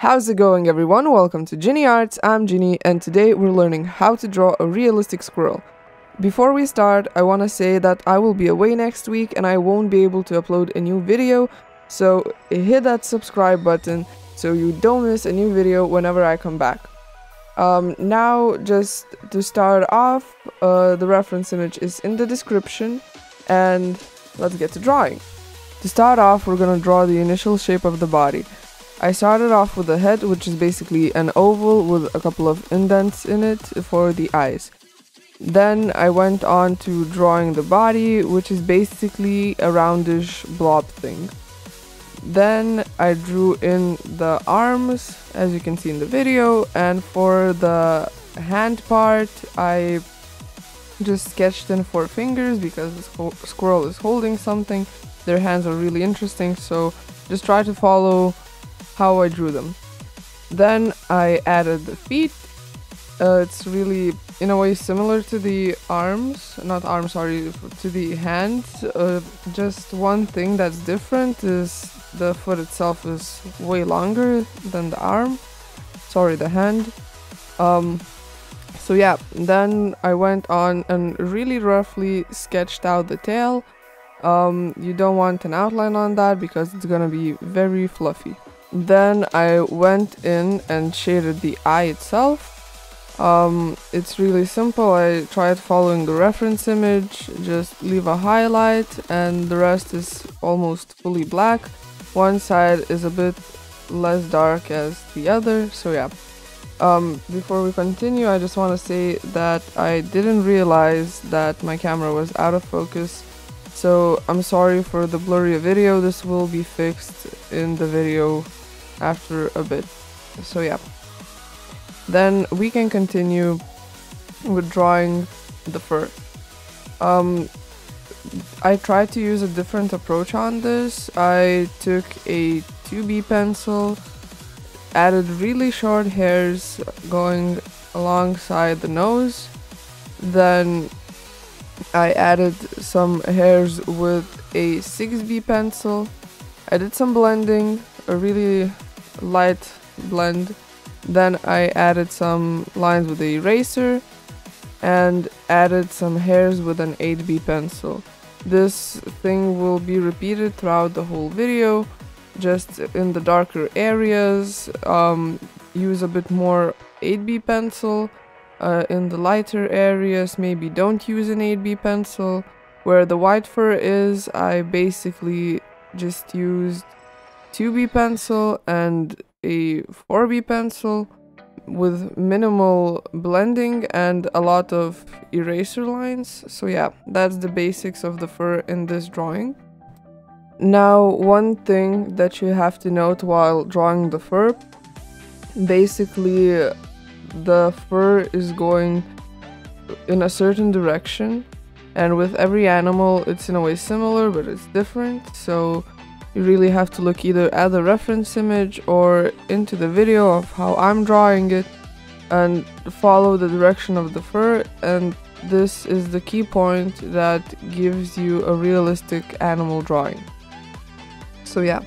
How's it going, everyone? Welcome to Ginny Arts. I'm Ginny, and today we're learning how to draw a realistic squirrel. Before we start, I want to say that I will be away next week and I won't be able to upload a new video, so hit that subscribe button so you don't miss a new video whenever I come back. Now, just to start off, the reference image is in the description, and let's get to drawing. To start off, we're gonna draw the initial shape of the body. I started off with the head, which is basically an oval with a couple of indents in it for the eyes. Then I went on to drawing the body, which is basically a roundish blob thing. Then I drew in the arms, as you can see in the video, and for the hand part, I just sketched in 4 fingers because the squirrel is holding something. Their hands are really interesting, so just try to follow how I drew them. Then I added the feet. It's really, in a way, similar to the arms, to the hands. Just one thing that's different is the foot itself is way longer than the hand. So yeah, then I went on and really roughly sketched out the tail. You don't want an outline on that because it's gonna be very fluffy. Then I went in and shaded the eye itself. It's really simple. I tried following the reference image, just leave a highlight and the rest is almost fully black. One side is a bit less dark as the other, so yeah. Before we continue, I just want to say that I didn't realize that my camera was out of focus, so I'm sorry for the blurry video. This will be fixed in the video after a bit, so yeah. Then we can continue with drawing the fur. I tried to use a different approach on this. I took a 2B pencil, added really short hairs going alongside the nose. Then I added some hairs with a 6B pencil. I did some blending, a really light blend. Then I added some lines with the eraser and added some hairs with an 8B pencil. This thing will be repeated throughout the whole video, just in the darker areas. Use a bit more 8B pencil. In the lighter areas, maybe don't use an 8B pencil. Where the white fur is, I basically just used 2B pencil and a 4B pencil with minimal blending and a lot of eraser lines. So yeah, that's the basics of the fur in this drawing. Now, one thing that you have to note while drawing the fur, basically the fur is going in a certain direction, and with every animal it's in a way similar but it's different, so you really have to look either at the reference image or into the video of how I'm drawing it and follow the direction of the fur, and this is the key point that gives you a realistic animal drawing. So yeah.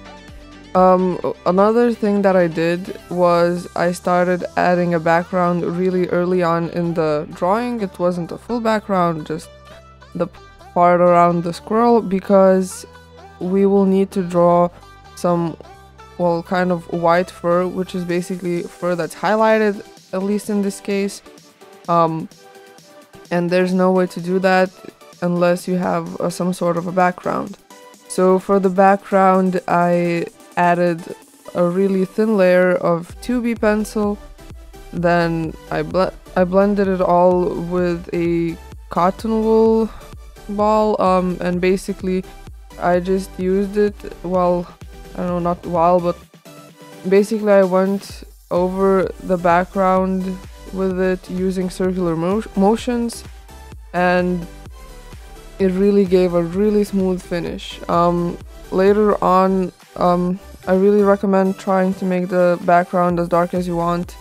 Another thing that I did was I started adding a background really early on in the drawing. It wasn't a full background, just the part around the squirrel, because we will need to draw some, well, kind of white fur, which is basically fur that's highlighted, at least in this case. And there's no way to do that unless you have some sort of a background. So for the background, I added a really thin layer of 2B pencil. Then I blended it all with a cotton wool ball, and basically I just used it, well, I don't know, not while, but basically I went over the background with it using circular motions, and it really gave a really smooth finish. Later on, I really recommend trying to make the background as dark as you want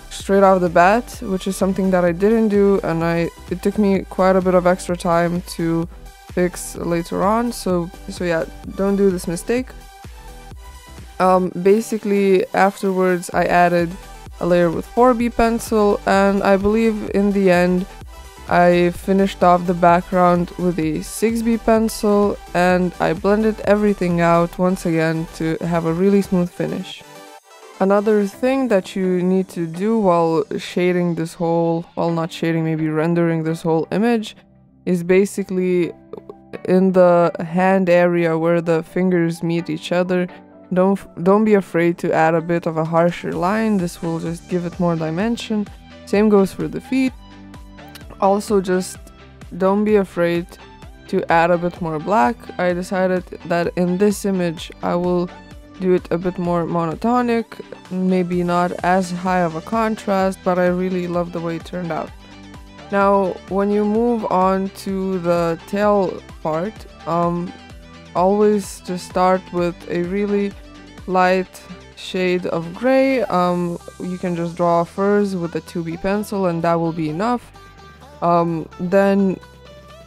straight off the bat, which is something that I didn't do, and it took me quite a bit of extra time to fix later on, so yeah, don't do this mistake. Basically, afterwards I added a layer with 4B pencil, and I believe in the end I finished off the background with a 6B pencil, and I blended everything out once again to have a really smooth finish. Another thing that you need to do while shading this whole, well, not shading, maybe rendering this whole image, is basically in the hand area where the fingers meet each other. Don't be afraid to add a bit of a harsher line. This will just give it more dimension. Same goes for the feet. Also, just don't be afraid to add a bit more black. I decided that in this image I will do it a bit more monotonic, maybe not as high of a contrast, but I really love the way it turned out. Now, when you move on to the tail part, always just start with a really light shade of gray. You can just draw furs with a 2B pencil and that will be enough. Then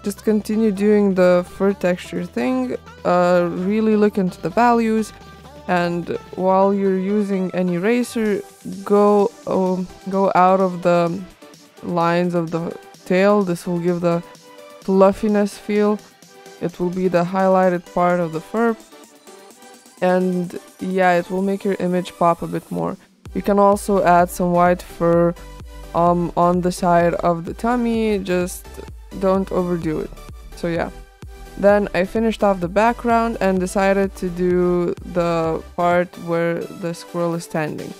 just continue doing the fur texture thing. Really look into the values, and while you're using an eraser, go out of the lines of the tail. This will give the fluffiness feel. It will be the highlighted part of the fur, and yeah, it will make your image pop a bit more. You can also add some white fur on the side of the tummy, just don't overdo it. So yeah, then I finished off the background and decided to do the part where the squirrel is standing.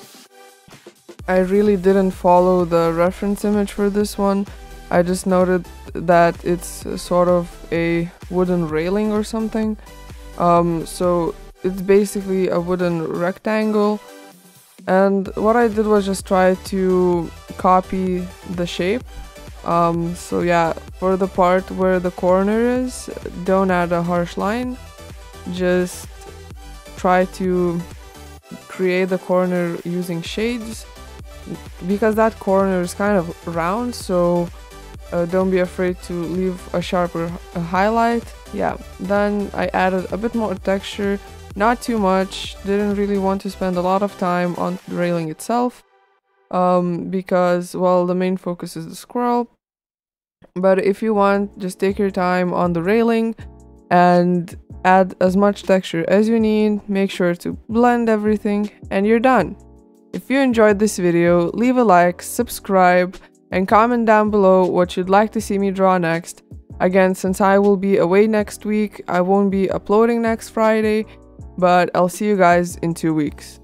I really didn't follow the reference image for this one. I just noted that it's sort of a wooden railing or something. So it's basically a wooden rectangle. And what I did was just try to copy the shape. So yeah, for the part where the corner is, don't add a harsh line. Just try to create the corner using shades, because that corner is kind of round, so don't be afraid to leave a sharper highlight. Yeah, then I added a bit more texture, not too much. Didn't really want to spend a lot of time on the railing itself, because, well, the main focus is the squirrel. But if you want, just take your time on the railing and add as much texture as you need. Make sure to blend everything and you're done. If you enjoyed this video, leave a like, subscribe, and comment down below what you'd like to see me draw next. Again, since I will be away next week, I won't be uploading next Friday, but I'll see you guys in 2 weeks.